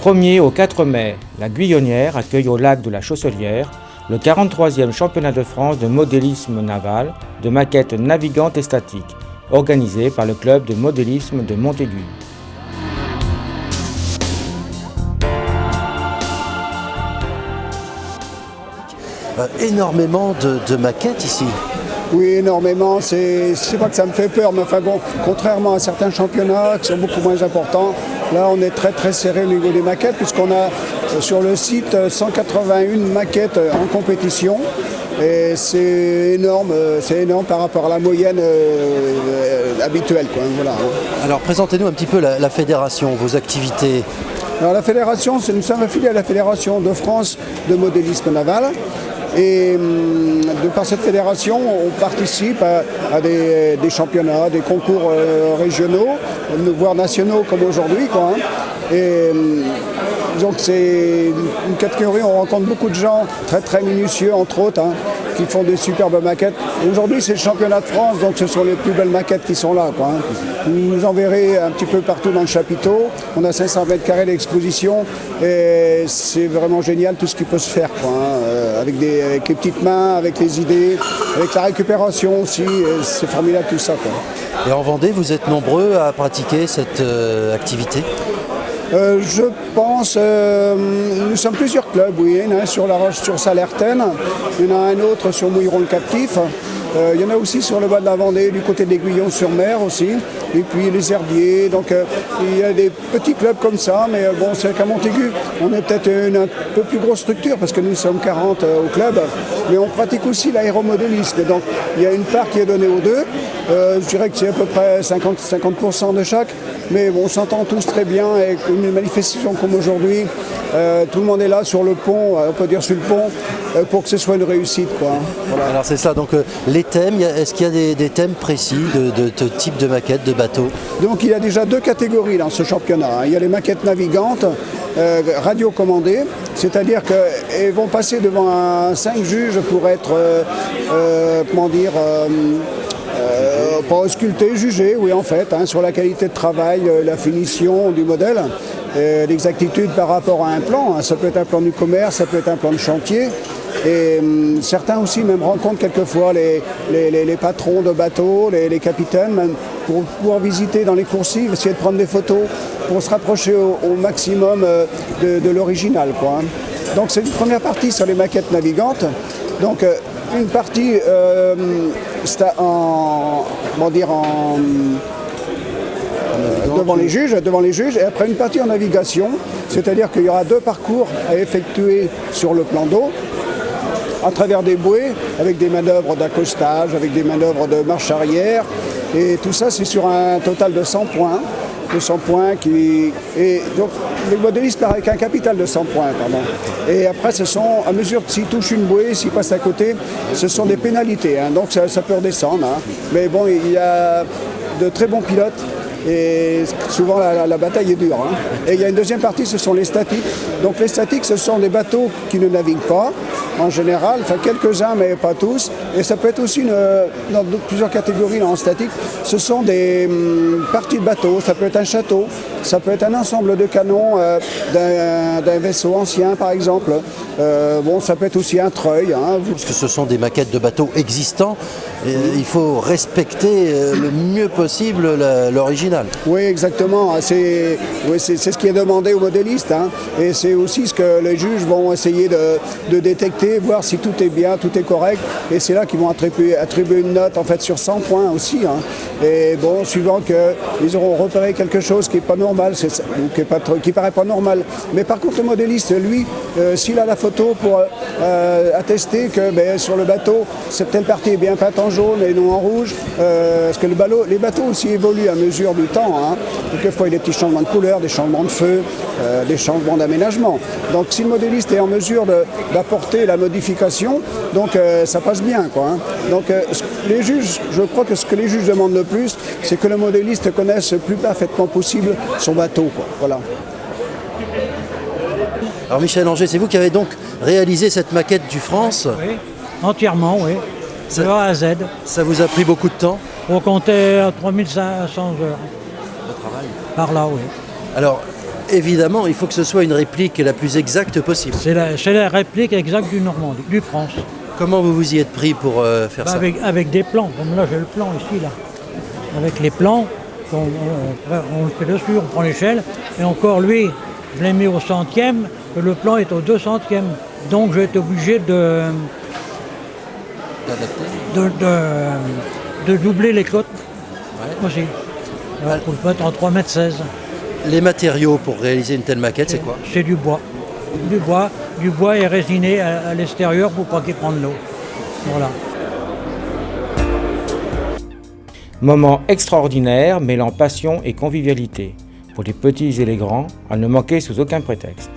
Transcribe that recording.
1er au 4 mai, la Guyonnière accueille au lac de la Chausselière le 43e championnat de France de modélisme naval de maquettes navigantes et statiques, organisé par le club de modélisme de Montaigu. Énormément de maquettes ici. Oui, énormément. C'est pas que ça me fait peur, mais enfin bon, contrairement à certains championnats qui sont beaucoup moins importants, là on est très très serré au niveau des maquettes, puisqu'on a sur le site 181 maquettes en compétition. Et c'est énorme par rapport à la moyenne habituelle, quoi, voilà. Alors présentez-nous un petit peu la fédération, vos activités. Alors la fédération, nous sommes affiliés à la Fédération de France de modélisme naval. Et de par cette fédération, on participe à des championnats, des concours régionaux, voire nationaux comme aujourd'hui, quoi, hein. Et donc c'est une catégorie où on rencontre beaucoup de gens très très minutieux, entre autres, hein, qui font des superbes maquettes. Aujourd'hui c'est le championnat de France, donc ce sont les plus belles maquettes qui sont là, quoi, hein. Vous en verrez un petit peu partout dans le chapiteau. On a 500 mètres carrés d'exposition et c'est vraiment génial tout ce qui peut se faire, quoi, hein, avec les petites mains, avec les idées, avec la récupération aussi. C'est formidable tout ça, quoi. Et en Vendée, vous êtes nombreux à pratiquer cette activité ? Je pense, nous sommes plusieurs clubs, oui. Il y en a un sur la Roche sur Salertaine, il y en a un autre sur Mouilleron-le-Captif. Il y en a aussi sur le bas de la Vendée, du côté d'Aiguillon-sur-Mer aussi, et puis les Herbiers. Donc il y a des petits clubs comme ça, mais bon, c'est qu'à Montaigu, on est peut-être une un peu plus grosse structure parce que nous sommes 40 au club, mais on pratique aussi l'aéromodélisme. Donc il y a une part qui est donnée aux deux. Je dirais que c'est à peu près 50% de chaque, mais bon, on s'entend tous très bien et une manifestation comme aujourd'hui, tout le monde est là sur le pont, on peut dire sur le pont, pour que ce soit une réussite, quoi. Voilà. Alors c'est ça, donc les thèmes, est-ce qu'il y a des thèmes précis de type de maquettes, de bateaux ? Donc il y a déjà deux catégories dans ce championnat. Il y a les maquettes navigantes, radiocommandées, c'est-à-dire qu'elles vont passer devant 5 juges pour être, pas auscultées, jugées, oui en fait, hein, sur la qualité de travail, la finition du modèle, l'exactitude par rapport à un plan. Hein. Ça peut être un plan du commerce, ça peut être un plan de chantier. Et certains aussi même rencontrent quelquefois les patrons de bateaux, les capitaines, même pour pouvoir visiter dans les coursives, essayer de prendre des photos, pour se rapprocher au maximum de l'original, quoi, hein. Donc c'est une première partie sur les maquettes navigantes. Donc une partie devant les juges, et après une partie en navigation, c'est-à-dire qu'il y aura 2 parcours à effectuer sur le plan d'eau, à travers des bouées, avec des manœuvres d'accostage, avec des manœuvres de marche arrière, et tout ça c'est sur un total de 100 points. Et donc les modélistes partent avec un capital de 100 points, pardon. Et après, ce sont, à mesure que s'ils touchent une bouée, s'ils passent à côté, ce sont des pénalités, hein, donc ça peut redescendre, hein. Mais bon, il y a de très bons pilotes. Et souvent la bataille est dure, hein. Et il y a une deuxième partie, ce sont les statiques. Donc les statiques, ce sont des bateaux qui ne naviguent pas, en général, enfin quelques-uns mais pas tous. Et ça peut être aussi dans plusieurs catégories là, en statique. Ce sont des parties de bateaux, ça peut être un château, ça peut être un ensemble de canons d'un vaisseau ancien par exemple. Bon, ça peut être aussi un treuil, hein. Parce que ce sont des maquettes de bateaux existants, et il faut respecter le mieux possible l'original. Oui, exactement. C'est ce qui est demandé aux modélistes, hein. Et c'est aussi ce que les juges vont essayer de détecter, voir si tout est bien, tout est correct. Et c'est là qu'ils vont attribuer une note en fait sur 100 points aussi, hein. Et bon, suivant qu'ils auront repéré quelque chose qui n'est pas normal, qui paraît pas normal. Mais par contre, le modéliste, lui, s'il a la photo pour attester que sur le bateau, cette telle partie est bien peinte en jaune et non en rouge, parce que les bateaux aussi évoluent à mesure du temps, hein. Quelquefois, il y a des petits changements de couleur, des changements de feu, des changements d'aménagement. Donc, si le modéliste est en mesure d'apporter la modification, donc ça passe bien, quoi, hein. Donc, les juges, je crois que ce que les juges demandent le plus, c'est que le modéliste connaisse le plus parfaitement possible son bateau, quoi. Voilà. Alors Michel Anger, c'est vous qui avez donc réalisé cette maquette du France ? Oui, entièrement, oui. De A à Z. Ça vous a pris beaucoup de temps ? On comptait 3500 heures. De travail. Par là, oui. Alors, évidemment, il faut que ce soit une réplique la plus exacte possible. C'est la réplique exacte du Normandie, du France. Comment vous vous y êtes pris pour faire ça? Avec des plans, comme là j'ai le plan ici, là. Avec les plans, on le fait dessus, on prend l'échelle, et encore lui, je l'ai mis au 100e, et le plan est au 200e. Donc j'ai été obligé de doubler les côtes aussi. Alors, pour le mettre en 3,16 m. Les matériaux pour réaliser une telle maquette, c'est quoi? C'est du bois. Du bois et résiné à l'extérieur pour pas qu'il prenne l'eau. Voilà. Moment extraordinaire mêlant passion et convivialité. Pour les petits et les grands, à ne manquer sous aucun prétexte.